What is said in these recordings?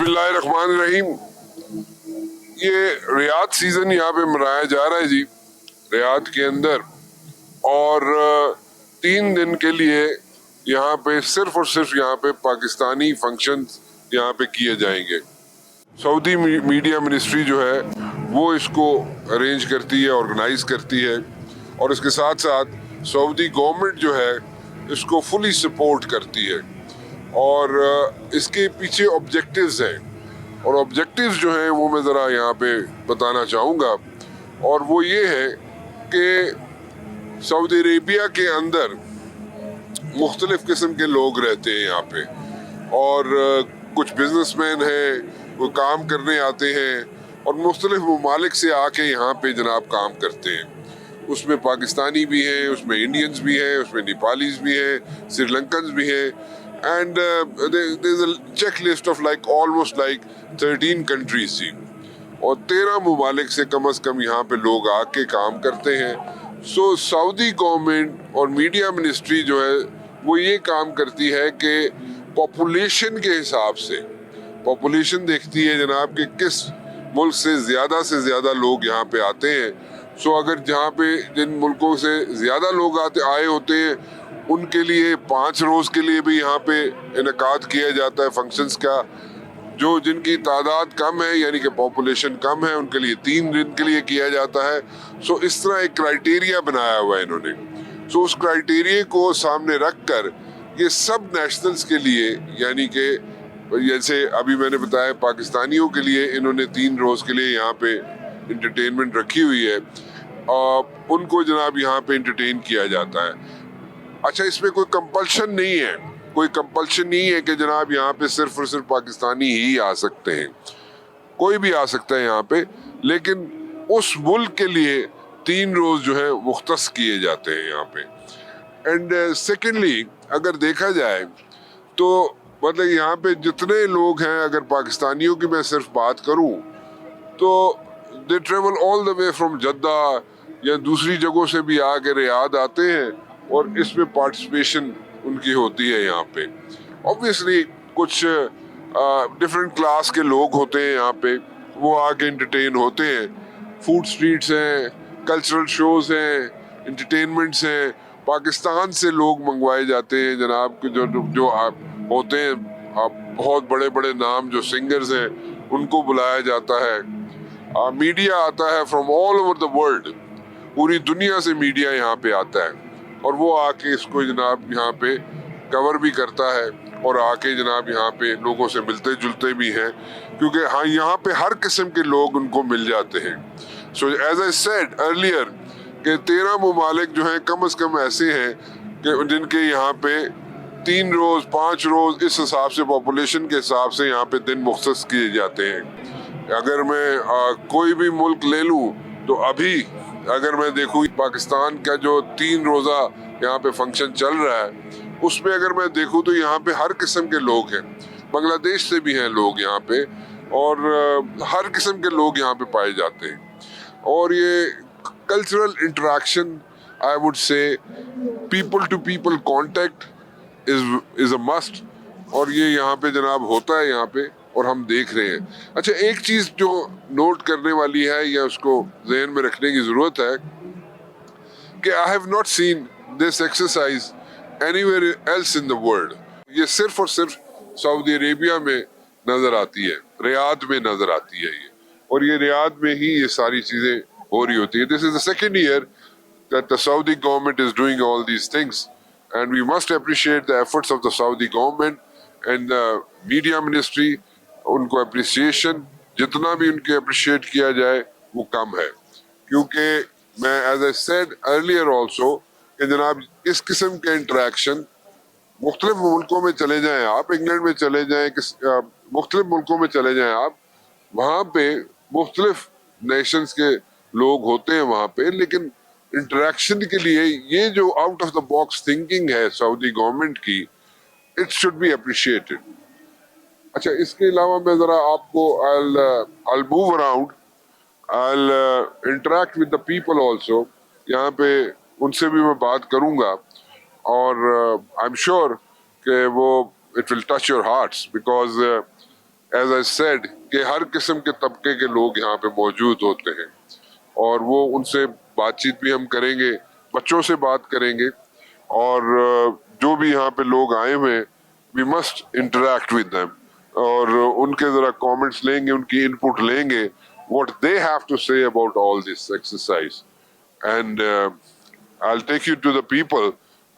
बिस्मिल्लाहिर्रहमानिर्रहीम। ये Riyadh season यहाँ पे मनाया जा रहा है जी, रियाद के अंदर। और 3 दिन के लिए यहाँ पे सिर्फ और सिर्फ यहाँ पे पाकिस्तानी फंक्शंस यहाँ पे किए जाएंगे। सऊदी मीडिया मिनिस्ट्री जो है वो इसको अरेंज करती है, ऑर्गेनाइज करती है, और इसके साथ साथ सऊदी गवर्नमेंट जो है इसको फुली सपोर्ट करती है। और इसके पीछे ऑब्जेक्टिव्स हैं, और ऑब्जेक्टिव्स जो हैं वो मैं ज़रा यहाँ पे बताना चाहूँगा। और वो ये है कि सऊदी अरेबिया के अंदर मुख्तलिफ़ किस्म के लोग रहते हैं यहाँ पे, और कुछ बिजनेसमैन हैं, वो काम करने आते हैं और मुख्तलिफ ममालिक से आके यहाँ पे जनाब काम करते हैं। उसमें पाकिस्तानी भी हैं, उसमें इंडियंस भी हैं, उसमें नेपालीज भी हैं, श्रीलंकन्स भी हैं, and there is a check list of like almost like 13 countries थी, और 13 ममालिक से कम यहाँ पे लोग आके काम करते हैं। सो सऊदी गवर्नमेंट और मीडिया मिनिस्ट्री जो है वो ये काम करती है कि पॉपुलेशन के हिसाब से पॉपुलेशन देखती है जनाब कि किस मुल्क से ज़्यादा लोग यहाँ पे आते हैं। सो अगर जहाँ पे जिन मुल्कों से ज़्यादा लोग आए होते हैं उनके लिए 5 रोज़ के लिए भी यहाँ पे इनकाद किया जाता है फंक्शंस का। जो जिनकी तादाद कम है यानी कि पॉपुलेशन कम है उनके लिए 3 दिन के लिए किया जाता है। सो इस तरह एक क्राइटेरिया बनाया हुआ है इन्होंने। सो उस क्राइटेरिया को सामने रख कर ये सब नेशनल्स के लिए, यानी कि जैसे अभी मैंने बताया पाकिस्तानियों के लिए इन्होंने 3 रोज़ के लिए यहाँ पे इंटरटेनमेंट रखी हुई है, और उनको जनाब यहाँ पे इंटरटेन किया जाता है। अच्छा, इसमें कोई कंपल्शन नहीं है, कोई कंपल्शन नहीं है कि जनाब यहाँ पे सिर्फ और सिर्फ पाकिस्तानी ही आ सकते हैं, कोई भी आ सकता है यहाँ पे, लेकिन उस मुल्क के लिए 3 रोज़ जो है मुख्तस किए जाते हैं यहाँ पे। एंड सेकेंडली अगर देखा जाए तो मतलब यहाँ पे जितने लोग हैं, अगर पाकिस्तानियों की मैं सिर्फ बात करूँ तो they travel all the way from Jeddah या दूसरी जगहों से भी आके रियाद आते हैं, और इसमें पार्टिसिपेशन उनकी होती है यहाँ पे। ऑब्वियसली कुछ डिफरेंट क्लास के लोग होते हैं यहाँ पे, वो आके इंटरटेन होते हैं। फूड स्ट्रीट्स हैं, कल्चरल शोज हैं, इंटरटेनमेंट्स हैं, पाकिस्तान से लोग मंगवाए जाते हैं जनाब के जो होते हैं बहुत बड़े बड़े नाम जो सिंगर्स हैं उनको बुलाया जाता है। मीडिया आता है from all over the world, पूरी दुनिया से मीडिया यहाँ पे आता है, और वो आके इसको जनाब यहाँ पे कवर भी करता है, और आके जनाब यहाँ पे लोगों से मिलते जुलते भी हैं, क्योंकि हाँ यहाँ पे हर किस्म के लोग उनको मिल जाते हैं। So as I said earlier कि 13 ममालिक जो हैं कम से कम ऐसे हैं कि जिनके यहाँ पे 3 रोज़ 5 रोज़ इस हिसाब से पॉपुलेशन के हिसाब से यहाँ पे दिन मुख्तस किए जाते हैं। अगर मैं कोई भी मुल्क ले लूँ तो अभी अगर मैं देखूँ पाकिस्तान का जो 3 रोज़ा यहाँ पे फंक्शन चल रहा है उसमें अगर मैं देखूँ तो यहाँ पे हर किस्म के लोग हैं, बांग्लादेश से भी हैं लोग यहाँ पे, और हर किस्म के लोग यहाँ पे पाए जाते हैं। और ये cultural interaction, I would say people to people contact is a must, और ये यहाँ पे जनाब होता है यहाँ पे, और हम देख रहे हैं। अच्छा, एक चीज जो नोट करने वाली है या उसको ज़हन में रखने की जरूरत है कि I have not seen this exercise anywhere else in the world. ये सिर्फ और सिर्फ सऊदी अरेबिया में नजर आती है, रियाद में नजर आती है ये, और ये रियाद में ही ये सारी चीजें हो रही होती है। This is the second year that the Saudi government is doing all these things, and we must appreciate the efforts of the Saudi government and the media ministry. उनको appreciation जितना भी उनके appreciate किया जाए वो कम है, क्योंकि मैं as I said earlier also कि जनाब इस किस्म के interaction मुख्तलिफ मुल्कों में चले जाएं आप, इंग्लैंड में चले जाएं, मुख्तलिफ मुल्कों में चले जाएं आप, वहाँ पे मुख्तलिफ नेशंस के लोग होते हैं वहाँ पे, लेकिन इंटरेक्शन के लिए ये जो out of the box thinking है सऊदी गवर्नमेंट की, इट शुड बी अप्रिशिएटेड। अच्छा, इसके अलावा मैं जरा आपको I'll move around, I'll interact with the people also, यहाँ पे उनसे भी मैं बात करूँगा, और आई एम श्योर कि वो it will touch your hearts, because as I said कि हर किस्म के तबके के लोग यहाँ पे मौजूद होते हैं और वो उनसे बातचीत भी हम करेंगे, बच्चों से बात करेंगे और जो भी यहाँ पे लोग आए हुए हैं we must interact with them और उनके जरा कमेंट्स लेंगे, उनकी इनपुट लेंगे, what they have to say about all this exercise and I'll take you to the people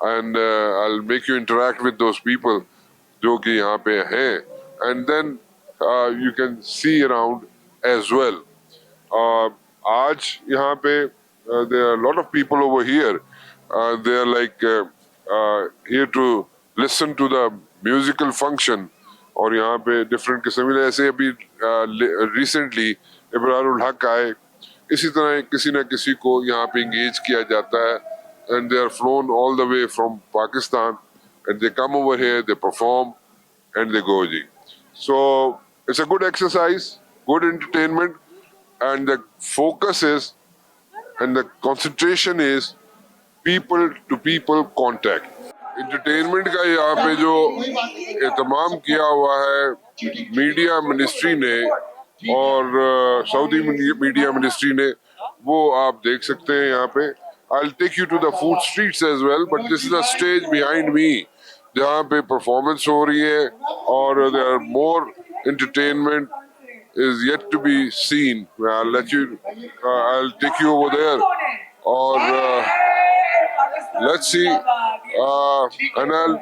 and I'll make you interact with those people जो कि यहाँ पे हैं and then you can see around as well. आज यहाँ पे there are a lot of people over here. They are like here to listen to the musical function और यहाँ पे different किस्म के ऐसे अभी recently इब्रारुल हक आए, इसी तरह किसी न किसी को यहाँ पे engage किया जाता है and they are flown all the way from Pakistan and they come over here, they perform and they go ji. So it's a good exercise, good entertainment and the focus is and the concentration is people to people contact. Entertainment का यहाँ पे जो एहतमाम किया हुआ है media ministry ने और Saudi media ministry ने, वो आप देख सकते हैं यहाँ पे. I'll take you to the food streets as well, but this is a stage behind me जहाँ पे performance हो रही है और there are more entertainment is yet to be seen. I'll take you over there और let's see and I'll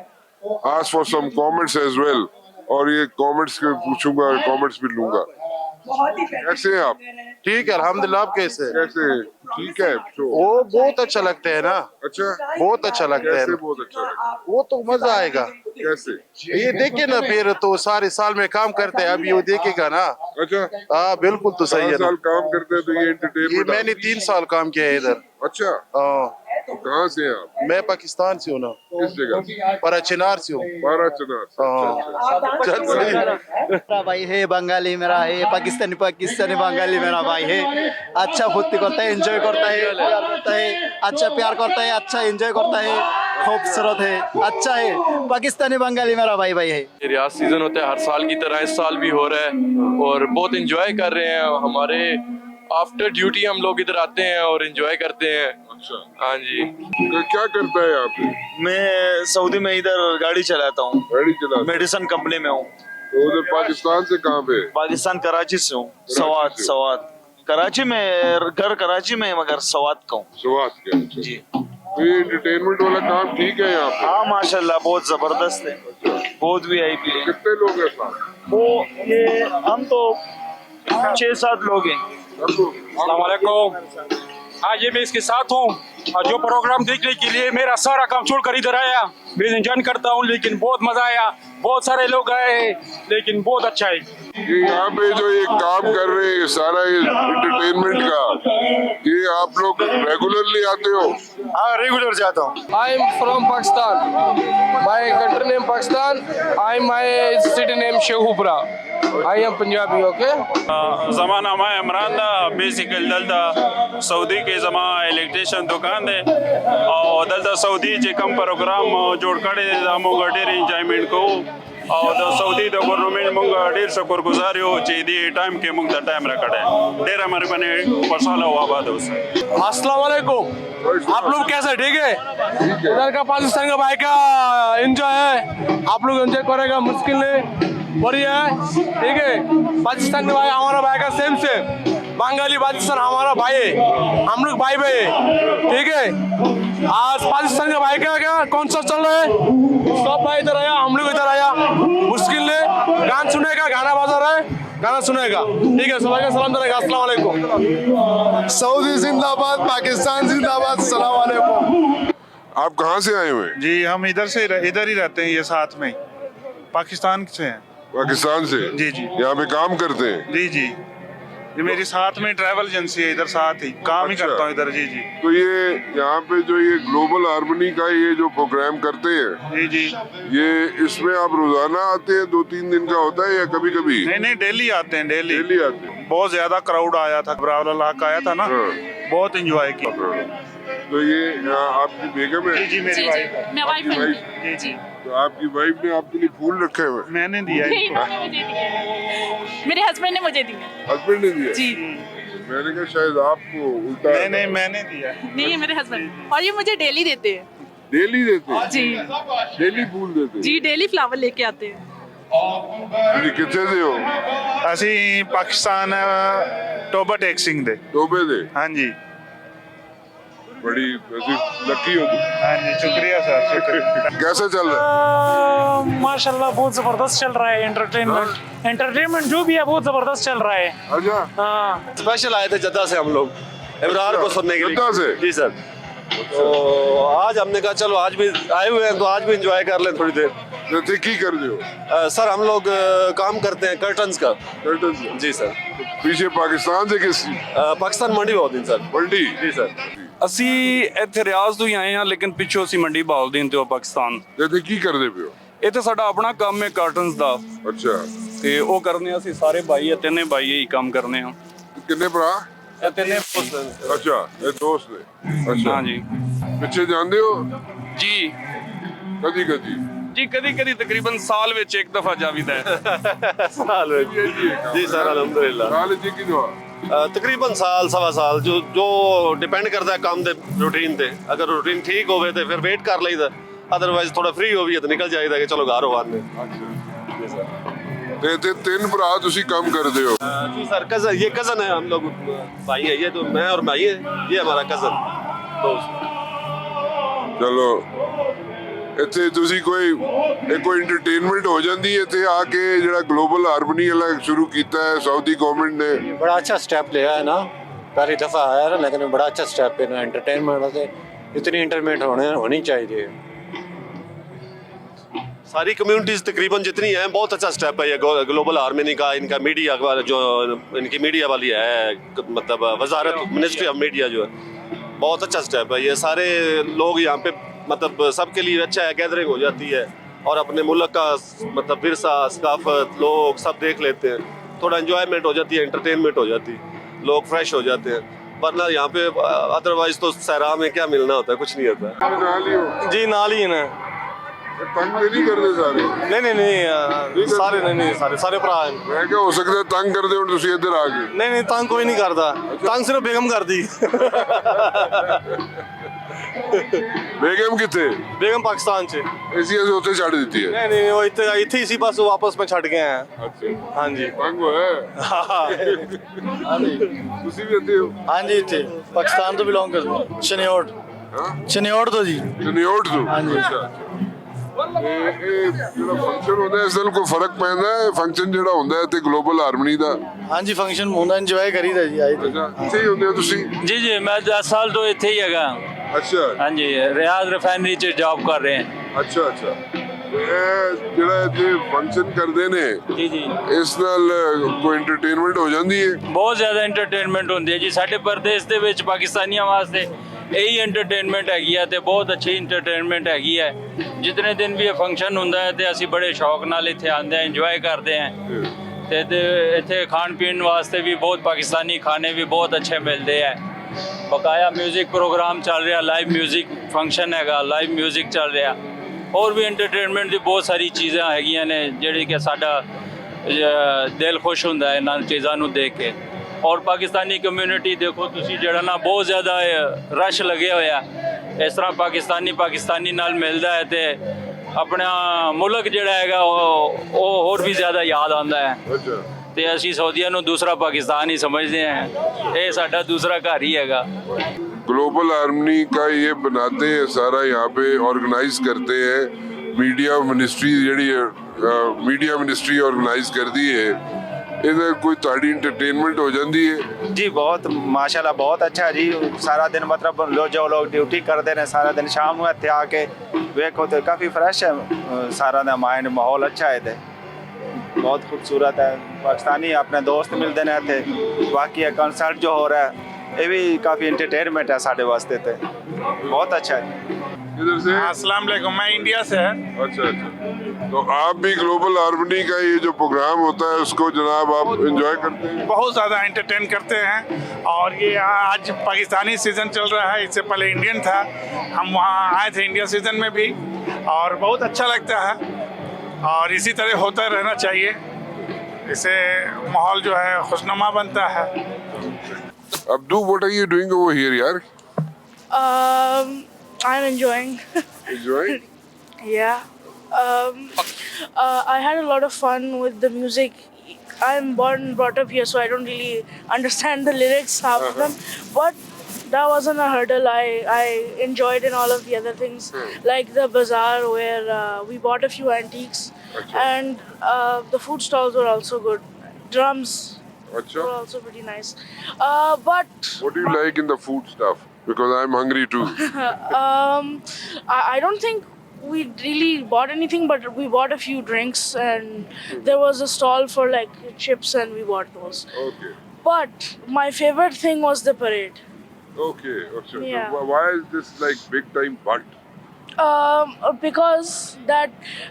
ask for some comments as well और ये comments के पूछूंगा, comments भी लूंगा. कैसे हैं आप? ठीक है अल्हम्दुलिल्लाह. आप कैसे? कैसे? ठीक है. वो बहुत अच्छा लगता है ना. अच्छा, बहुत अच्छा लगता है. बहुत अच्छा लगता है. वो तो मजा आएगा. कैसे? ये देखे ना, फिर तो सारे साल में काम करते हैं, अभी वो देखेगा ना. अच्छा, हाँ बिल्कुल तो सही है. साल काम करते हैं तो ये एंटरटेनमेंट. मैंने 3 साल काम किया है इधर. अच्छा, तो कहाँ से हैं आप? मैं पाकिस्तान से हूँ ना. किस जगह? पाराचीनार से हूँ. पाराचीनार. मेरा भाई है, बंगाली मेरा है, पाकिस्तानी बंगाली मेरा भाई है. अच्छा फुर्ती करता है, एंजॉय करता है, प्यार करता है, अच्छा प्यार करता है, अच्छा एंजॉय करता है, खूबसूरत है, अच्छा है. पाकिस्तानी बंगाली मेरा भाई है. रियाज सीजन होता है हर साल की तरह, इस साल भी हो रहा है और बहुत एंजॉय कर रहे हैं. हमारे आफ्टर ड्यूटी हम लोग इधर आते हैं और एंजॉय करते हैं. अच्छा, हाँ जी. क्या करता है आप? मैं सऊदी में इधर गाड़ी चलाता हूँ. गाड़ी चलाता. मेडिसिन कंपनी में हूँ. तो उधर पाकिस्तान से कहाँ पे? पाकिस्तान कराची से हूँ. सवात कराची में, घर कराची में मगर सवात का हूँ. सवात के. जी. तो ये एंटरटेनमेंट वाला काम ठीक है यहाँ पे? हाँ माशाल्लाह बहुत जबरदस्त है. बहुत VIP है. कितने लोग हैं साथ? वो ये हम तो 6-7 लोग हैं. अस्सलाम वालेकुम. आज ये मैं इसके साथ हूँ और जो प्रोग्राम देखने के लिए मेरा सारा काम छोड़कर इधर आया. मैं एंजॉय करता हूँ लेकिन बहुत मजा आया. बहुत सारे लोग आए हैं लेकिन बहुत अच्छा है. ये यहाँ पे जो ये काम कर रहे हैं सारा ये एंटरटेनमेंट का, ये आप लोग रेगुलरली आते हो? हाँ रेगुलर जाता हूँ. I am from Pakistan. My country name Pakistan. My city name Sheikhupura. I am Punjabi. Okay. ज़माना मैं इमरान दा बेसिकल दलता सऊदी के ज़मा इलेक्ट्रिशियन दुकान दे और दलता सऊदी जे कम प्रोग्राम जोड़ करे दामो गडेर एंजॉयमेंट को और द सऊदी द गवर्नमेंट मुंगा ढेर शुक्रगुजार हो चीदी टाइम के मुंगा टाइम रखड़े ढेर हमारे बने परसाला हुआ बाद उससे. अस्सलाम वालेकुम. आप लोग कैसे? ठीक है. इधर का पाकिस्तान का भाई का एंजॉय है, आप लोग एंजॉय करेगा मुश्किल नहीं, बढ़िया है. ठीक है. पाकिस्तान का भाई हमारा भाई का सेम बंगाली पाकिस्तान हमारा भाई है, हम लोग भाई है. ठीक है. आज पाकिस्तान का भाई का क्या कॉन्सर्ट चल रहा है, सब भाई इधर आया, हम लोग इधर आया. मुश्किल नहीं, गान सुनेगा, गाना बजा रहा है, गाना सुनेगा. ठीक है. सलाम सलाम करेगा. अस्सलाम वालेकुम. सऊदी जिंदाबाद, पाकिस्तान जिंदाबाद. सलाम वालेकुम. आप कहाँ से आए हुए हैं? जी हम इधर ही रहते हैं, ये साथ में पाकिस्तान से हैं. पाकिस्तान से? जी जी. यहाँ पे काम करते हैं? जी जी. ये मेरी साथ में ट्रैवल एजेंसी है, इधर साथ ही काम ही करता हूँ इधर. जी जी. तो ये यहाँ पे जो ये ग्लोबल हार्मनी का ये जो प्रोग्राम करते हैं, जी जी. ये इसमें आप रोजाना आते हैं? 2-3 दिन का होता है या कभी कभी? नहीं डेली आते हैं. डेली आते हैं. बहुत ज्यादा क्राउड आया था, इब्रारुल हक आया था ना. हाँ. बहुत एंजॉय किया. तो ये आपकी बेगम है? जी जी मेरी वाइफ. मैं वाइफ हूँ. जी जी. तो आपकी वाइफ ने आपके लिए फूल रखे हुए? मैंने दिया नहीं, इनको। इन्होंने मुझे दिए। मेरे हस्बैंड ने मुझे दिए। हस्बैंड ने दिया? जी मैंने कहा शायद आपको उल्टा। नहीं मैंने दिया। नहीं, ये मेरे हस्बैंड, और ये मुझे डेली देते हैं। डेली देते हैं? जी डेली फूल देते हैं? जी, डेली फ्लावर लेके आते हैं। ਤੁਸੀਂ ਕਿੱਥੇ ਦੇ ਹੋ? ਅਸੀਂ ਪਾਕਿਸਤਾਨ ਟੋਬਾ ਟੇਕ ਸਿੰਘ ਦੇ। टोबे दे? ਹਾਂਜੀ बड़ी वैसे लकी हो तुम। ਹਾਂਜੀ शुक्रिया सर शुक्रिया। कैसा चल रहा है? माशाल्लाह बहुत जबरदस्त चल रहा है। एंटरटेनमेंट जो भी है बहुत जबरदस्त चल रहा है। अच्छा, हाँ, स्पेशल आए थे जद्दा से हम लोग इमरान को सुनने के लिए। जद्दा से? जी सर। तो आज हमने कहा चलो आज भी आए हुए हैं तो आज भी एंजॉय कर लें थोड़ी देर। जैसे की कर रहे हो? सर हम लोग काम करते हैं कर्टन्स का। कर्टन से? जी सर। पीछे पाकिस्तान से किस? ਪਾਕਿਸਤਾਨ ਮੰਡੀ ਬਹੁਤ ਦਿਨ ਸਰ। मंडी? ਜੀ ਸਰ। ਅਸੀਂ ਇੱਥੇ ਰਿਆਜ਼ ਤੋਂ ਹੀ ਆਏ ਹਾਂ ਲੇਕਿਨ ਪਿੱਛੋਂ ਅਸੀਂ ਮੰਡੀ ਬਾਲਦੀਨ ਤੋਂ ਪਾਕਿਸਤਾਨ। जैसे की कर दे पे हो? ਇੱਥੇ ਸਾਡਾ ਆਪਣਾ ਕੰਮ ਹੈ ਕਾਰਟਨਸ ਦਾ अच्छा, ਤੇ ਉਹ ਕਰਨੇ ਆ ਅਸੀਂ ਸਾਰੇ ਭਾਈ ਆ ਤਿੰਨੇ ਭਾਈ ਹੀ ਕੰਮ ਕਰਨੇ ਆ। किन्ने भरा? ਇਹ ਤਿੰਨੇ अच्छा, ये दोस्त ने? अच्छा, ਹਾਂ ਜੀ पिछे जानते हो? ਜੀ कदी कदी? ਜੀ ਕਦੀ ਕਦੀ ਤਕਰੀਬਨ ਸਾਲ ਵਿੱਚ ਇੱਕ ਦਫਾ ਜਾਵੀਦਾ ਹੈ। जी सर अलहमदुलिल्लाह। साल जी की दुआ? ਤਕਰੀਬਨ ਸਾਲ ਸਵਾ ਸਾਲ ਜੋ ਡਿਪੈਂਡ ਕਰਦਾ ਹੈ ਕੰਮ ਦੇ ਰੂਟੀਨ ਤੇ। ਅਗਰ ਰੂਟੀਨ ਠੀਕ ਹੋਵੇ ਤੇ ਫਿਰ ਵੇਟ ਕਰ ਲਈਦਾ, ਅਦਰਵਾਈਜ਼ ਥੋੜਾ ਫ੍ਰੀ ਹੋਵੇ ਤਾਂ ਨਿਕਲ ਜਾਈਦਾ ਕਿ ਚਲੋ ਘਰ ਆਵਾਨੇ। ते तीन भरा तुसी काम करते हो? जी सर कजन ये कजन है हम लोग भाई है ये तो मैं और भाई है ये हमारा कजन दोस्त। ਚਲੋ ਇੱਥੇ ਤੁਸੀਂ ਕੋਈ ਇੰਟਰਟੇਨਮੈਂਟ ਹੋ ਜਾਂਦੀ ਹੈ ਇੱਥੇ ਆ ਕੇ ਜਿਹੜਾ ਗਲੋਬਲ ਹਾਰਮਨੀ ਵਾਲਾ ਸ਼ੁਰੂ ਕੀਤਾ ਹੈ ਸਾਊਦੀ ਗਵਰਨਮੈਂਟ ਨੇ? बड़ा अच्छा स्टेप लिया है ना, पहली दफ़ा आया है लेकिन बड़ा अच्छा स्टेप है ना। एंटरटेनमेंट से इतनी इंटरटेनमेंट होनी चाहिए। सारी कम्युनिटीज तकरीबन जितनी हैं बहुत अच्छा स्टेप है ये ग्लोबल हार्मनी का। इनका मीडिया जो इनकी मीडिया वाली है मतलब वजारत मिनिस्ट्री ऑफ मीडिया जो है बहुत अच्छा स्टेप है ये। सारे लोग यहाँ पे मतलब सबके लिए अच्छा है, गैदरिंग हो जाती है और अपने मुल्क का मतलब विरसा सकाफत लोग सब देख लेते हैं, थोड़ा एंजॉयमेंट हो जाती है, एंटरटेनमेंट हो जाती है, लोग फ्रेश हो जाते हैं। वरना यहाँ पे अदरवाइज तो सहरा में क्या मिलना होता है, कुछ नहीं होता। ਨਾਲ ਹੀ ਹੋ? जी नाल ही ना ਤੰਗ ਤੇ ਨਹੀਂ ਕਰਦੇ ਸਾਰੇ? नहीं सारे नहीं सारे भरा हैं। ਮੈਂ ਕਿਹਾ ਹੋ ਸਕਦਾ ਤੰਗ ਕਰਦੇ ਹੁਣ ਤੁਸੀਂ ਇੱਧਰ ਆ ਗਏ? नहीं तंग कोई नहीं करता, तंग सिर्फ बेगम कर दी। ਬੇਗਮ ਕਿੱਥੇ? बेगम पाकिस्तान च ਅਸੀਂ ਉੱਥੇ ਛੱਡ ਦਿੱਤੀ ਹੈ? नहीं वो इतने ही सी बस वापस में छड़ गए हैं। ਅੱਛਾ, हाँ जी ਤੰਗ ਹੋਇਆ? ਤੁਸੀਂ ਵੀ ਇੱਥੇ ਹੋ? हाँ जी, थे पाकिस्तान तो बिलोंग करते हैं। शनियोट शनियोट तो जी। ਜਨਿਓਟ ਤੋਂ? ਅੱਛਾ, ਇਹ ਜਿਹੜਾ ਫੰਕਸ਼ਨ ਹੁੰਦਾ ਇਸ ਨਾਲ ਕੋਈ ਫਰਕ ਪੈਂਦਾ ਹੈ? ਫੰਕਸ਼ਨ ਜਿਹੜਾ ਹੁੰਦਾ ਹੈ ਤੇ ਗਲੋਬਲ ਹਾਰਮਨੀ ਦਾ? हाँ जी, फंक्शन होंदा इंजॉय करीदा जी। आए थे। ਅੱਛਾ, ਇੱਥੇ ਹੀ ਹੁੰਦੇ ਹੋ ਤੁਸੀਂ? जी जी, मैं 10 साल तो इतने ही हैगा। ਅੱਛਾ हाँ जी, रियाज रिफाइनरी च जॉब कर रहे हैं। ਅੱਛਾ ਅੱਛਾ। ਇਹ ਜਿਹੜਾ ਇੱਥੇ ਫੰਕਸ਼ਨ ਕਰਦੇ ਨੇ जी जी, ਇਸ ਨਾਲ ਕੋਈ ਐਂਟਰਟੇਨਮੈਂਟ ਹੋ ਜਾਂਦੀ ਹੈ? ਬਹੁਤ ਜ਼ਿਆਦਾ ਐਂਟਰਟੇਨਮੈਂਟ ਹੁੰਦੀ ਹੈ ਜੀ। ਸਾਡੇ ਪ੍ਰਦੇਸ਼ ਦੇ ਵਿੱਚ ਪਾਕਿਸਤਾਨੀਆਂ ਵਾਸਤੇ ਇਹੀ ਐਂਟਰਟੇਨਮੈਂਟ ਹੈਗੀ ਹੈ ਤੇ ਬਹੁਤ ਅੱਛੀ ਐਂਟਰਟੇਨਮੈਂਟ ਹੈਗੀ ਹੈ। ਜਿਤਨੇ ਦਿਨ ਵੀ ਇਹ ਫੰਕਸ਼ਨ ਹੁੰਦਾ ਹੈ ਤੇ ਅਸੀਂ ਬੜੇ ਸ਼ੌਕ ਨਾਲ ਇੱਥੇ ਆਉਂਦੇ ਹਾਂ, ਇੰਜੋਏ ਕਰਦੇ ਹਾਂ ਤੇ ਇੱਥੇ ਖਾਣ ਪੀਣ ਵਾਸਤੇ ਵੀ ਬਹੁਤ ਪਾਕਿਸਤਾਨੀ ਖਾਣੇ ਵੀ ਬਹੁਤ ਅੱਛੇ ਮਿਲਦੇ ਹੈ। ਬਕਾਇਆ ਮਿਊਜ਼ਿਕ ਪ੍ਰੋਗਰਾਮ ਚੱਲ ਰਿਹਾ, ਲਾਈਵ ਮਿਊਜ਼ਿਕ ਫੰਕਸ਼ਨ ਹੈਗਾ, ਲਾਈਵ ਮਿਊਜ਼ਿਕ ਚੱਲ ਰਿਹਾ। ਹੋਰ ਵੀ ਐਂਟਰਟੇਨਮੈਂਟ ਦੀ ਬਹੁਤ ਸਾਰੀ ਚੀਜ਼ਾਂ ਹੈਗੀਆਂ ਨੇ ਜਿਹੜੀ ਕਿ ਸਾਡਾ ਦਿਲ ਖੁਸ਼ ਹੁੰਦਾ ਹੈ ਇਹਨਾਂ ਚੀਜ਼ਾਂ ਨੂੰ ਦੇਖ ਕੇ। ਔਰ ਪਾਕਿਸਤਾਨੀ ਕਮਿਊਨਿਟੀ ਦੇਖੋ ਤੁਸੀਂ ਜਿਹੜਾ ਨਾ ਬਹੁਤ ਜ਼ਿਆਦਾ ਰਸ਼ ਲੱਗਿਆ ਹੋਇਆ। ਇਸ ਤਰ੍ਹਾਂ ਪਾਕਿਸਤਾਨੀ ਨਾਲ ਮਿਲਦਾ ਹੈ ਤੇ ਆਪਣਾ ਮੁਲਕ ਜਿਹੜਾ ਹੈਗਾ ਉਹ ਹੋਰ ਵੀ ਜ਼ਿਆਦਾ ਯਾਦ ਆਉਂਦਾ ਹੈ। ਅੱਛਾ, ਤੇ ਅਸੀਂ ਸਾਊਦੀਆਂ ਨੂੰ ਦੂਸਰਾ ਪਾਕਿਸਤਾਨ ਹੀ ਸਮਝਦੇ ਹਾਂ। ਇਹ ਸਾਡਾ ਦੂਸਰਾ ਘਰ ਹੀ ਹੈਗਾ। ग्लोबल हार्मनी का ये बनाते हैं सारा, यहाँ पे ऑर्गेनाइज करते हैं। मीडिया मिनिस्ट्री ਜਿਹੜੀ मीडिया मिनिस्ट्री ऑर्गेनाइज करती है। ਇਹਦਾ ਕੋਈ ਤੁਹਾਡੀ ਇੰਟਰਟੇਨਮੈਂਟ ਹੋ ਜਾਂਦੀ ਹੈ? जी बहुत माशाल्लाह बहुत अच्छा जी। सारा दिन मतलब जो लोग ड्यूटी करते हैं सारा दिन शाम ਨੂੰ ਇੱਥੇ ਆ ਕੇ ਵੇਖੋ ਤੇ ਕਾਫੀ ਫਰੈਸ਼ ਹੈ ਸਾਰਾ ਦਾ ਮਾइंड माहौल अच्छा है ਤੇ बहुत खूबसूरत है। पाकिस्तानी अपने दोस्त मिलते हैं ਇੱਥੇ। बाकी कंसर्ट जो हो रहा है ये भी काफ़ी इंटरटेनमेंट है साढ़े वास्ते थे, बहुत अच्छा है। इधर से? अस्सलाम वालेकुम, मैं इंडिया से है। अच्छा अच्छा, तो आप भी ग्लोबल हार्मनी का ये जो प्रोग्राम होता है उसको जनाब आप एंजॉय करते हैं? बहुत ज़्यादा एंटरटेन करते हैं। और ये आज पाकिस्तानी सीज़न चल रहा है, इससे पहले इंडियन था, हम वहाँ आए थे इंडिया सीज़न में भी। और बहुत अच्छा लगता है और इसी तरह होता रहना चाहिए। इससे माहौल जो है खुशनुमा बनता है। Abdu, what are you doing over here, yaar? I'm enjoying. Enjoying? Yeah. I had a lot of fun with the music. I'm born and brought up here, so I don't really understand the lyrics, half of them. But that wasn't a hurdle. I enjoyed in all of the other things, like the bazaar where we bought a few antiques, and the food stalls were also good. Drums Acha. were also pretty nice. But What do you like in the food stuff? Because I'm hungry too. I don't think we really bought anything, but we bought a few drinks, and there was a stall for like chips, and we bought those. Okay. But my favorite thing was the parade. Okay. Acha. Yeah. So why is this like big time but? Because that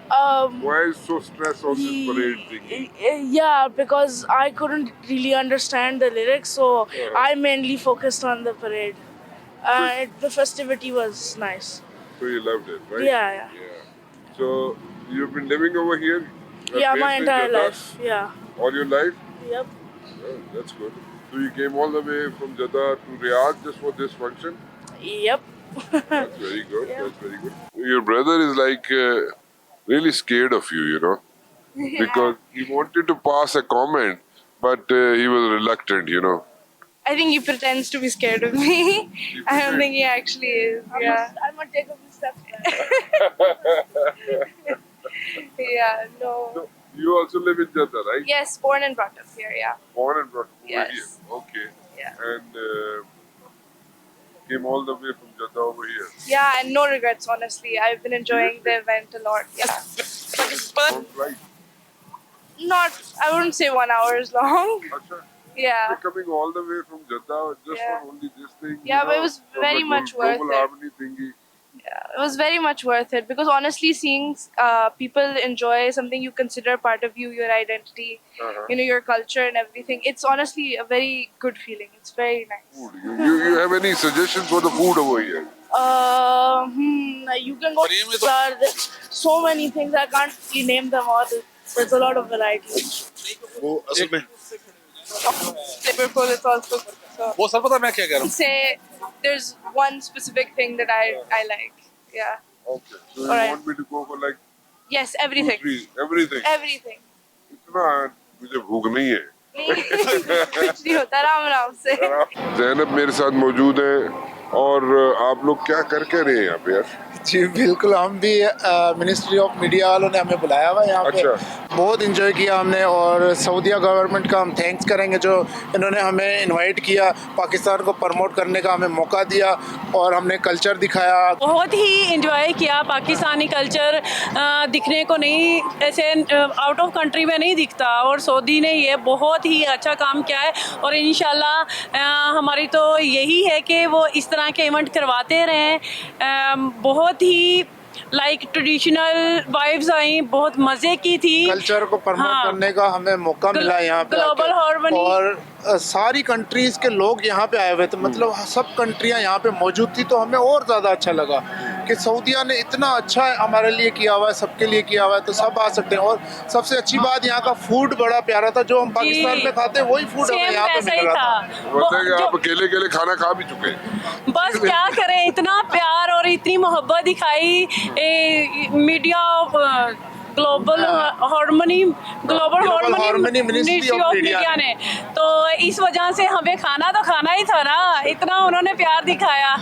Why is so stress on this parade thing? yeah, because I couldn't really understand the lyrics, so I mainly focused on the parade. The festivity was nice. So you loved it, right? Yeah. So you've been living over here? Yeah, my Based in entire Jeddah life. Yeah. All your life? Yep. Oh, that's good. So you came all the way from Jeddah to Riyadh just for this function? Yep. That's very good. That's very good. Your brother is like really scared of you, you know, because he wanted to pass a comment, but he was reluctant, you know. I think he pretends to be scared of me. I don't think he actually is. Yeah. I'm gonna take a few steps back. Yeah, no. So you also live in Jeddah, right? Yes, born and brought up here, yeah. Born and brought up over Yes. here. Okay. Yeah. And came all the way from Jeddah over here. Yeah, and no regrets, honestly. I've been enjoying the event a lot. Yeah. On flight. Not, I wouldn't say 1 hour is long. Acha. Yeah. You're coming all the way from Jeddah just Yeah. for only this thing. Yeah, you but it know, was from very the much worth Global it. Harmony thingy. Yeah, it was very much worth it because honestly, seeing people enjoy something you consider part of you, your identity, you know, your culture and everything, it's honestly a very good feeling. It's very nice. Food. You have any suggestions for the food over here? You can go to Bazaar. There's so many things, I can't really name them all. There's a lot of variety. Liverpool is also good. So वो sir पता मैं क्या कह रहा हूँ? say there's one specific thing that I like. Yeah. Okay. So you Alright. want me to go for like Yes, everything. 2, 3, everything? Everything. इतना मुझे भूख नहीं है. कुछ नहीं होता, आराम आराम से. ज़ैनब मेरे साथ मौजूद है और आप लोग क्या कर के रहे हैं यहाँ पे यार? जी बिल्कुल, हम भी मिनिस्ट्री ऑफ मीडिया वालों ने हमें बुलाया हुआ है यहाँ पे। अच्छा। बहुत इंजॉय किया हमने और सऊदीया गवर्नमेंट का हम थैंक्स करेंगे जो इन्होंने हमें इनवाइट किया, पाकिस्तान को प्रमोट करने का हमें मौका दिया और हमने कल्चर दिखाया। बहुत ही इंजॉय किया। पाकिस्तानी कल्चर दिखने को नहीं, ऐसे आउट ऑफ कंट्री में नहीं दिखता और सऊदी ने ये बहुत ही अच्छा काम किया है और इंशाल्लाह हमारी तो यही है कि वो इस तरह के इवेंट करवाते रहें। बहुत ही लाइक ट्रेडिशनल वाइब्स आई, बहुत मजे की थी। कल्चर को प्रमोट करने का हमें मौका मिला यहाँ पे ग्लोबल हार्मनी और सारी कंट्रीज के लोग यहाँ पे आए हुए थे, मतलब सब कंट्रियाँ यहाँ पे मौजूद थी, तो हमें और ज़्यादा अच्छा लगा कि सऊदीया ने इतना अच्छा हमारे लिए किया हुआ है, सबके लिए किया हुआ है, तो सब आ सकते हैं। और सबसे अच्छी बात यहाँ का फूड बड़ा प्यारा था, जो हम पाकिस्तान में खाते हैं वही फूड हमें यहाँ पे मिल रहा था। बोलते हैं कि आप अकेले अकेले खाना खा भी चुके हैं। बस क्या करें, इतना प्यार और इतनी मोहब्बत दिखाई media global harmony ministry of media ने, तो इस वजह से हमें खाना तो खाना ही था ना, इतना उन्होंने प्यार दिखाया।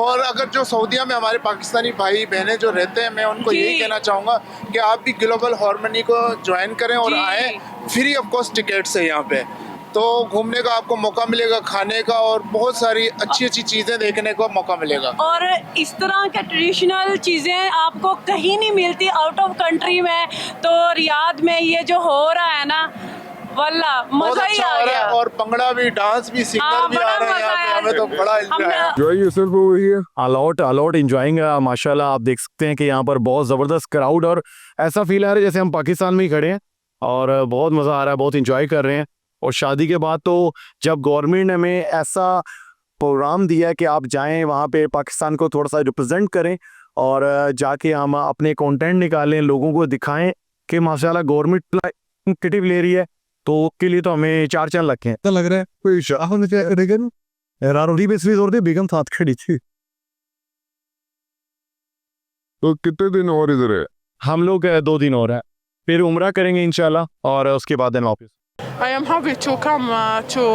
और अगर जो सऊदीया में हमारे पाकिस्तानी भाई बहनें जो रहते हैं, मैं उनको यही कहना चाहूँगा कि आप भी ग्लोबल हार्मनी को ज्वाइन करें और आए, फ्री ऑफ कॉस्ट टिकट्स है यहाँ पे, तो घूमने का आपको मौका मिलेगा, खाने का और बहुत सारी अच्छी अच्छी चीज़ें देखने का मौका मिलेगा। और इस तरह के ट्रेडिशनल चीज़ें आपको कहीं नहीं मिलती आउट ऑफ कंट्री में, तो रियाद में ये जो हो रहा है ना, वल्ला मजा ही आ गया। और पंगड़ा भी, डांस भी, सिंगर भी आ रहे हैं यहाँ पे, हमें तो बड़ा Enjoy yourself over here. A lot enjoying माशाल्लाह। आप देख सकते हैं कि यहाँ पर बहुत ज़बरदस्त क्राउड और ऐसा फील आ रहा है जैसे हम पाकिस्तान में ही खड़े हैं और बहुत मज़ा आ रहा है, बहुत इंजॉय कर रहे हैं। और शादी के बाद तो जब गवर्नमेंट ने हमें ऐसा प्रोग्राम दिया है कि आप जाएं वहाँ पे पाकिस्तान को थोड़ा सा रिप्रेजेंट करें और जाके हम अपने कंटेंट निकालें, लोगों को दिखाएं कि माशाल्लाह गवर्नमेंट इनिशिएटिव ले रही है, तो उसके लिए तो हमें 4 चांद लग हैं। लग रहा है कोई शाह होने चाहिए, रारोली पे इसलिए जोर दे, बेगम साथ खड़ी थी। तो कितने दिन और इधर है? हम लोग 2 दिन और है, फिर उम्रा करेंगे इंशाल्लाह और उसके बाद देन वापस। I am happy to come to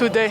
today.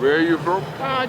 Where are you from?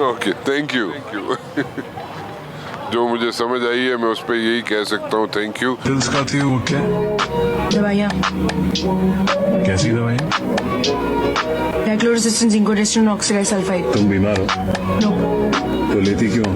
Okay, thank you. जो मुझे समझ आई है मैं उस पर यही कह सकता हूँ, थैंक यू। पिल्स खाती हो क्या? दवाइयाँ। कैसी दवाइयाँ? डाइक्लोरोसिस्टिन, जिंकोडेस्टिन, ऑक्सलेट सल्फाइड। तुम बीमार हो? नो। तो लेती क्यों?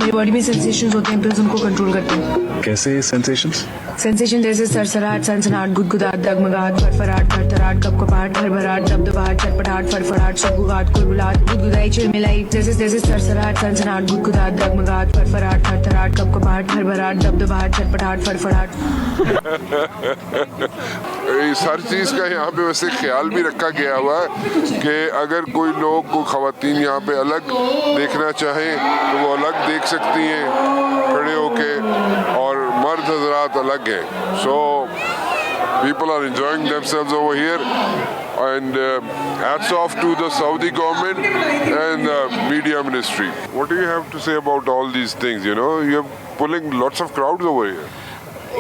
मेरी बॉडी में सेंसेशंस होते हैं, पिल्स उनको कंट्रोल करते हैं। कैसे सेंसेशंस? सेंसेशन जैसे सरसराहट, सनसनाहट, गुदगुदाहट, दगमगाहट, फरफराहट, थरथराहट, कपकपाहट, भरभराहट, दबदबाहट, चटपटाहट, फड़फड़ाहट, सुगबुगाहट, कुलबुलाहट, गुदगुदाई, चिलमिलाई, जैसे सरसराहट, सनसनाहट, गुदगुदाहट, दगमगाहट, फरफराहट, थरथराहट, कपकपाहट, भरभराहट, दबदबाहट, चटपटाहट, फड़फड़ाहट। इस हर चीज़ का यहाँ पे वैसे ख्याल भी रखा गया हुआ है कि अगर कोई लोग को खवातीन यहाँ पे अलग देखना चाहें तो वो अलग देख सकती हैं खड़े होके, और मर्द हजरात अलग हैं। सो people are enjoying themselves over here, and hats off to the Saudi government and the media ministry. What do you have to say about all these things? You know, you're pulling lots of crowds over here.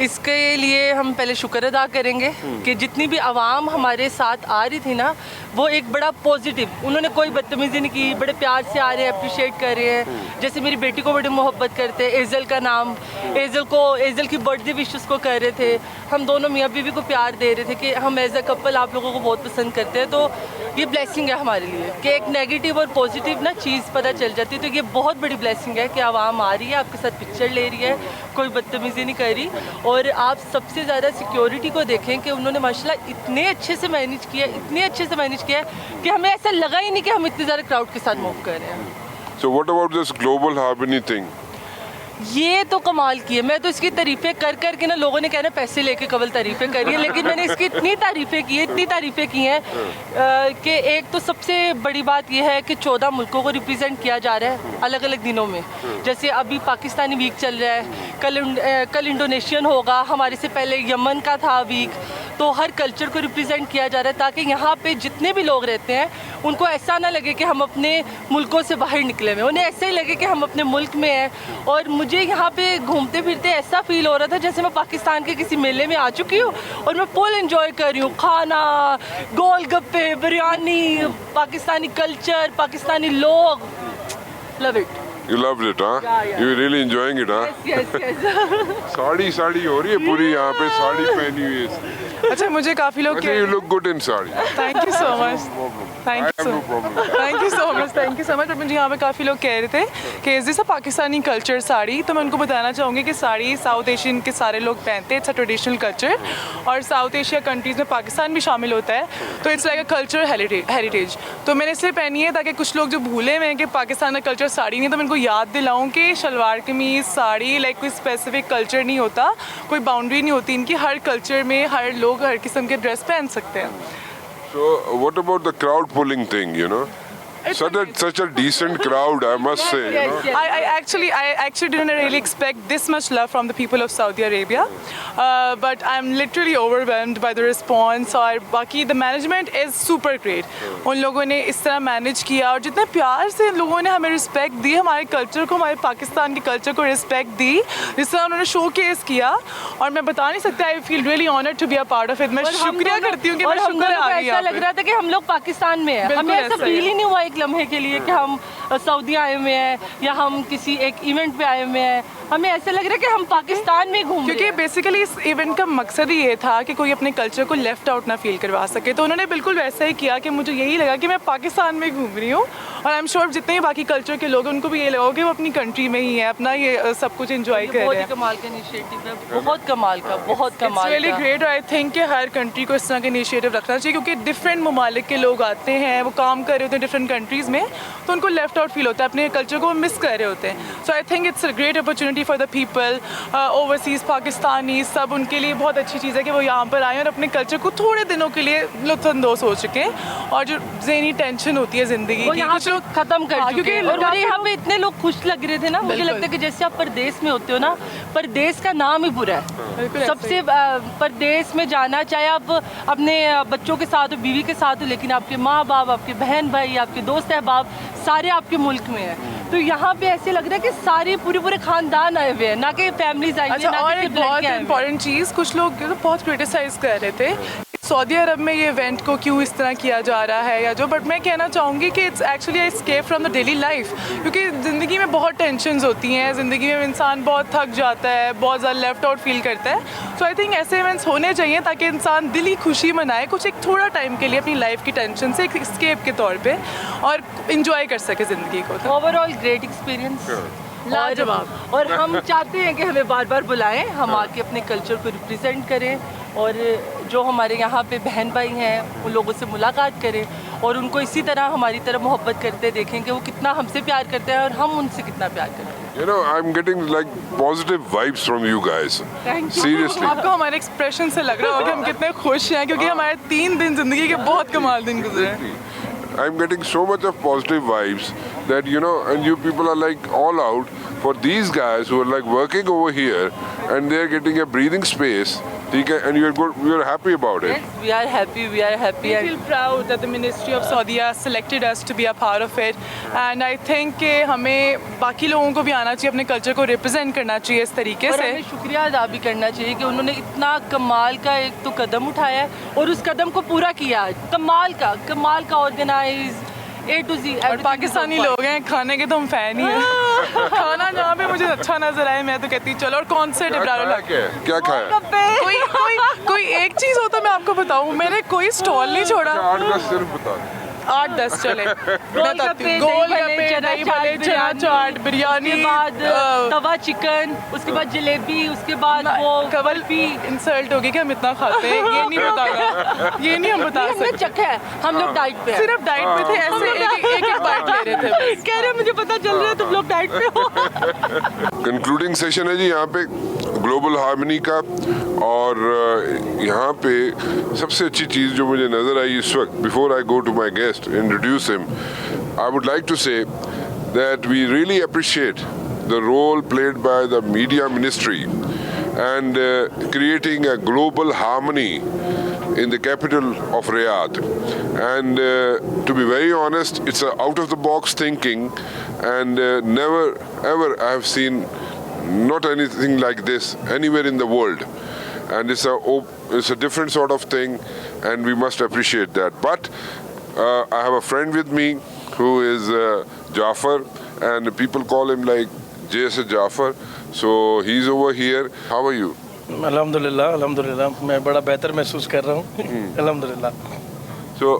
इसके लिए हम पहले शुक्र अदा करेंगे कि जितनी भी आवाम हमारे साथ आ रही थी ना, वो एक बड़ा पॉजिटिव, उन्होंने कोई बदतमीज़ी नहीं की, बड़े प्यार से आ रहे हैं, अप्रिशिएट कर रहे हैं। जैसे मेरी बेटी को बड़ी मोहब्बत करते हैं, एजल का नाम, एजल की बर्थडे विशेस को कर रहे थे, हम दोनों मियाँ बीवी को प्यार दे रहे थे कि हम एज अ कपल आप लोगों को बहुत पसंद करते हैं। तो ये ब्लेसिंग है हमारे लिए कि एक नेगेटिव और पॉजिटिव ना चीज़ पता चल जाती है। तो ये बहुत बड़ी ब्लेसिंग है कि आवाम आ रही है, आपके साथ पिक्चर ले रही है, कोई बदतमीज़ी नहीं कर रही। और आप सबसे ज़्यादा सिक्योरिटी को देखें कि उन्होंने माशाल्लाह इतने अच्छे से मैनेज किया कि हमें ऐसा लगा ही नहीं कि हम इतने ज़्यादा क्राउड के साथ मूव कर रहे हैं। So what about this global harmony thing? ये तो कमाल की है। मैं तो इसकी तारीफ़ें कर कर के ना, लोगों ने कहना पैसे लेके कबल तारीफ़ें करी है, लेकिन मैंने इसकी इतनी तारीफ़ें की हैं कि एक तो सबसे बड़ी बात ये है कि 14 मुल्कों को रिप्रेजेंट किया जा रहा है अलग अलग दिनों में। जैसे अभी पाकिस्तानी वीक चल रहा है, कल इंडोनेशियन होगा, हमारे से पहले यमन का था वीक। तो हर कल्चर को रिप्रेजेंट किया जा रहा है ताकि यहाँ पे जितने भी लोग रहते हैं उनको ऐसा ना लगे कि हम अपने मुल्कों से बाहर निकले हुए, उन्हें ऐसा ही लगे कि हम अपने मुल्क में हैं। और मुझे यहाँ पे घूमते फिरते ऐसा फील हो रहा था जैसे मैं पाकिस्तान के किसी मेले में आ चुकी हूँ और मैं फुल एंजॉय कर रही हूँ। खाना, गोलगप्पे, बिरयानी, पाकिस्तानी कल्चर, पाकिस्तानी लोग, love it. You loved it, huh? Yeah. You really enjoying it, huh? Yes. Sari हो रही है पूरी, यहाँ पे साड़ी पहनी हुई है। अच्छा, मुझे काफ़ी लोग You look good in sari. Thank you so much. Thank you so much. और मुझे यहाँ पे काफ़ी लोग कह रहे थे कि इस this a Pakistani culture sari, तो मैं उनको बताना चाहूँगी कि साड़ी साउथ एशियन के सारे लोग पहनते हैं, इट्स अ ट्रेडिशनल कल्चर, और साउथ एशिया कंट्रीज़ में पाकिस्तान भी शामिल होता है, तो it's like a culture heritage. तो मैंने इसलिए पहनी है ताकि कुछ लोग जो भूले हुए हैं कि पाकिस्तान का कल्चर साड़ी नहीं, तो मैं उनको याद दिलाऊँ कि शलवार कमीज़ साड़ी लाइक कोई स्पेसिफिक कल्चर नहीं होता, कोई बाउंड्री नहीं होती इनकी, हर कल्चर में हर लोग हर किस्म के ड्रेस पहन सकते हैं। So what about the crowd pulling thing, you know? Such a decent crowd, I must say. You know? I actually didn't really expect this much love from the people of Saudi Arabia, but I'm literally overwhelmed by the response. और बाकी the management is super great. उन लोगों ने इस तरह manage किया और जितने प्यार से लोगों ने हमें रिस्पेक्ट दी, हमारे कल्चर को, हमारे पाकिस्तान के कल्चर को रिस्पेक्ट दी, जिस तरह उन्होंने शो केस किया, और मैं बता नहीं सकता, I feel really honoured to be a part of it. मैं शुक्रिया करती हूँ कि मैं शुक्र आ गई। ऐसा लग रहा था कि हम लोग पाकिस्तान में हैं, हमें ऐसा फील ही नहीं हुआ एक लम्हे के लिए कि हम सऊदी आए हुए हैं या हम किसी एक इवेंट पे आए हुए हैं। हमें ऐसा लग रहा है कि हम पाकिस्तान में घूम रहे क्योंकि हैं। बेसिकली इस इवेंट का मकसद ही ये था कि कोई अपने कल्चर को लेफ्ट आउट ना फील करवा सके, तो उन्होंने बिल्कुल वैसा ही किया कि मुझे यही लगा कि मैं पाकिस्तान में घूम रही हूँ, और आई एम श्योर जितने भी बाकी कल्चर के लोग हैं उनको भी ये लगा कि वो अपनी कंट्री में ही है, अपना ये सब कुछ एंजॉय कर बहुत रहे ही हैं। कमाल का इनिशिएटिव है, बहुत कमाल का, बहुत कमाल इट्स रियली का। ग्रेट, और आई थिंक कि हर कंट्री को इस तरह का इनिशिएटिव रखना चाहिए, क्योंकि डिफरेंट ममालिक के लोग आते हैं, वो काम कर रहे होते हैं डिफरेंट कंट्रीज़ में, तो उनको लेफ्ट आउट फील होता है, अपने कल्चर को मिस कर रहे होते हैं। So I think it's a great opportunity for the people overseas Pakistani, सब उनके लिए बहुत अच्छी चीज़ है कि वो यहाँ पर आएँ और अपने कल्चर को थोड़े दिनों के लिए लुत्फ़अंदोज़ हो चुके हैं, और जो ज़हनी टेंशन होती है ज़िंदगी वो की, यहाँ कुछ पे लोग खत्म कर चुके क्योंकि हैं। और मुझे यहाँ पे इतने लोग खुश लग रहे थे ना, मुझे लगता है कि जैसे आप परदेश में होते हो ना, परदेश का नाम ही बुरा है। सबसे परदेश में जाना, चाहे आप अपने बच्चों के साथ हो, बीवी के साथ हो, लेकिन आपके माँ बाप, आपके बहन भाई, आपके दोस्त अहबाब सारे आपके मुल्क में हैं। तो यहाँ पे ऐसे लग रहा है कि सारे पूरे खानदान आए हुए हैं, ना कि फैमिलीज आई हुई अच्छा, हैं, ना और कि एक सिर्फ लड़के बहुत आए हुए हैं। इम्पॉर्टेंट चीज़, कुछ लोग बहुत क्रिटिसाइज़ कर रहे थे सऊदी अरब में ये इवेंट को क्यों इस तरह किया जा रहा है या जो, बट मैं कहना चाहूँगी कि it's actually escape from the daily life, क्योंकि ज़िंदगी में बहुत टेंशन्स होती हैं, ज़िंदगी में इंसान बहुत थक जाता है, बहुत ज़्यादा लेफ्ट आउट फील करता है। सो आई थिंक ऐसे इवेंट्स होने चाहिए ताकि इंसान दिली खुशी मनाए कुछ एक थोड़ा टाइम के लिए अपनी लाइफ की टेंशन से, एक एस्केप के तौर पे, और इंजॉय कर सके ज़िंदगी को। ओवरऑल ग्रेट एक्सपीरियंस, लाजवाब। और हम चाहते हैं कि हमें बार बार बुलाएं, हम आके अपने कल्चर को रिप्रेजेंट करें, और जो हमारे यहाँ पे बहन भाई हैं उन लोगों से मुलाकात करें, और उनको इसी तरह हमारी तरफ मोहब्बत करते देखें कि वो कितना हमसे प्यार करते हैं और हम उनसे कितना प्यार करते हैं। You know, I'm getting like positive vibes from you guys. Thank you. Seriously. आपको हमारे एक्सप्रेशन से लग रहा होगा कि हम कितने खुश हैं, क्योंकि हमारे 3 दिन जिंदगी के बहुत कमाल दिन गुजरे हैं। I'm getting so much of positive vibes that, you know, and you people are like all out for these guys who are like working over here and they're getting a breathing space, okay, and you're good, you're happy about it. Yes, we are happy. We feel proud that the Ministry of Saudi selected us to be a part of it, and I think कि हमें बाकी लोगों को भी आना चाहिए, अपने culture को रिप्रेजेंट करना चाहिए इस तरीके और से। हमें शुक्रिया अदा भी करना चाहिए कि उन्होंने इतना कमाल का एक तो कदम उठाया है और उस कदम को पूरा किया। कमाल का ऑर्गेनाइज A to Z। और पाकिस्तानी लोग हैं, खाने के तो हम फैन ही हैं। खाना जहाँ पे मुझे अच्छा नजर आए मैं तो कहती चलो, और कौन से क्या खाया? कोई एक चीज हो तो मैं आपको बताऊं, मैंने कोई स्टॉल नहीं छोड़ा। 8-10 सिर्फ बता 8-10 चले। गोलगप्पे, गोलगप्पे, दही भले, चना चाट, बिरयानी, उसके बाद तवा चिकन, उसके बाद जलेबी, उसके बाद वो कवल भी इंसल्ट होगी कि हम इतना खाते हैं, ये नहीं बताना, ये नहीं हम बता हमने सकते। चखा है, हम लोग डाइट पे हैं। सिर्फ डाइट पे थे, ऐसे एक बाइट ले रहे थे। कह रहे मुझे पता चल रहा है तुम लोग डाइट पे हो। कंक्लूडिंग सेशन है जी यहाँ पे ग्लोबल हार्मनी का, और यहाँ पे सबसे अच्छी चीज़ जो मुझे नज़र आई इस वक्त, before I go to my guest introduce him, I would like to say that we really appreciate the role played by the media ministry and creating a global harmony in the capital of Riyadh. And to be very honest, it's a out of the box thinking, and never ever I have seen not anything like this anywhere in the world. And it's a different sort of thing, and we must appreciate that. But I have a friend with me who is Jafar, and people call him like J.S. Jafar. So he's over here. How are you? अल्हम्दुलिल्लाह मैं बड़ा बेहतर महसूस कर रहा हूँ। अल्हम्दुलिल्लाह। So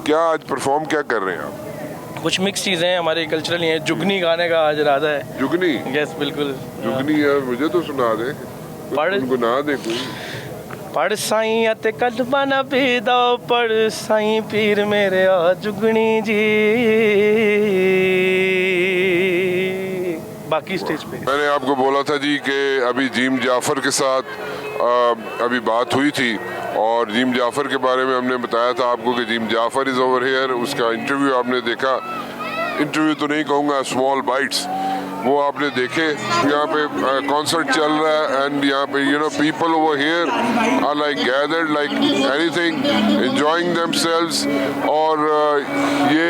क्या आज परफॉर्म क्या कर रहे हैं आप? कुछ मिक्स चीज़ें हमारे कल्चरल हैं, जुगनी गाने का आज इरादा है। जुगनी? यस बिल्कुल। जुगनी यार मुझे तो सुना दे, गुनगुना दे कोई। पढ़ साईं अते कलमा ना पीदा, पढ़ साईं पीर मेरे आ जुगनी जी। बाकी स्टेज पे मैंने आपको बोला था जी कि अभी जीम जाफर के साथ अभी बात हुई थी, और जीम जाफर के बारे में हमने बताया था आपको कि Jeem Jaffar is over here. उसका इंटरव्यू आपने देखा, इंटरव्यू तो नहीं कहूँगा, स्मॉल बाइट्स वो आपने देखे। यहाँ पे कॉन्सर्ट चल रहा है, एंड यहाँ पे you know people over here are like gathered like anything, enjoying themselves. और ये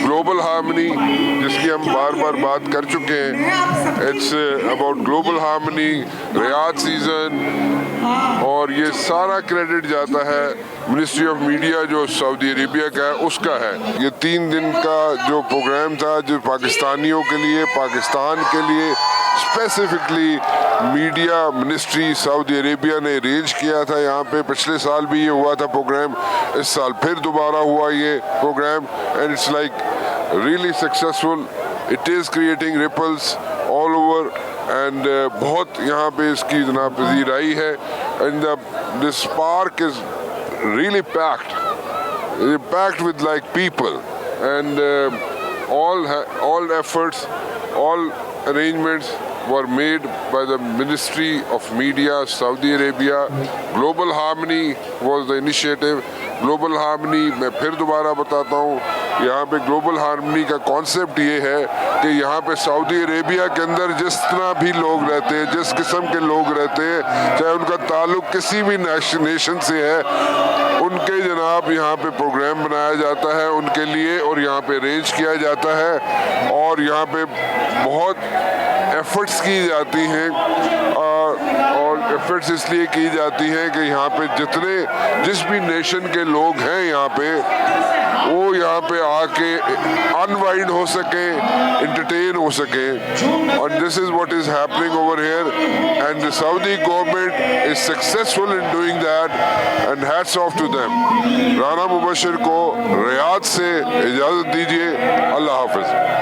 ग्लोबल हार्मनी जिसकी हम बार बार बात कर चुके हैं, it's about global harmony, Riyadh season, और ये सारा क्रेडिट जाता है मिनिस्ट्री ऑफ मीडिया जो सऊदी अरेबिया का है उसका है। ये 3 दिन का जो प्रोग्राम था, जो पाकिस्तानियों के लिए, पाकिस्तान के लिए specifically media ministry Saudi Arabia ने अरेंज किया था यहाँ पे। पिछले साल भी ये हुआ था प्रोग्राम, इस साल फिर दोबारा हुआ ये programme, and it's like really successful. It is creating ripples all over, and बहुत यहाँ पे इसकी जनाब पजीराई है, and this park is really packed with like people, and all efforts, all arrangements were made by the Ministry of Media, Saudi Arabia. Global Harmony was the initiative. Global Harmony, मैं फिर दोबारा बताता हूँ, यहाँ पे Global Harmony का concept ये है कि यहाँ पे सऊदी अरेबिया के अंदर जिस तरह भी लोग रहते हैं, जिस किस्म के लोग रहते हैं, चाहे उनका ताल्लुक किसी भी नेशन से है, उनके जनाब यहाँ पे प्रोग्राम बनाया जाता है उनके लिए, और यहाँ पे अरेंज किया जाता है, और यहाँ पे बहुत एफर्ट्स की जाती हैं, और एफर्ट्स इसलिए की जाती हैं कि यहाँ पे जिस भी नेशन के लोग हैं यहाँ पे, वो यहाँ पे आके अनवाइंड हो सके, entertain हो सके, और this is what is happening over here, and the Saudi government is successful in doing that, and hats off to them. Rana Mubashir को रियाद से इजाज़त दीजिए। अल्लाह हाफिज।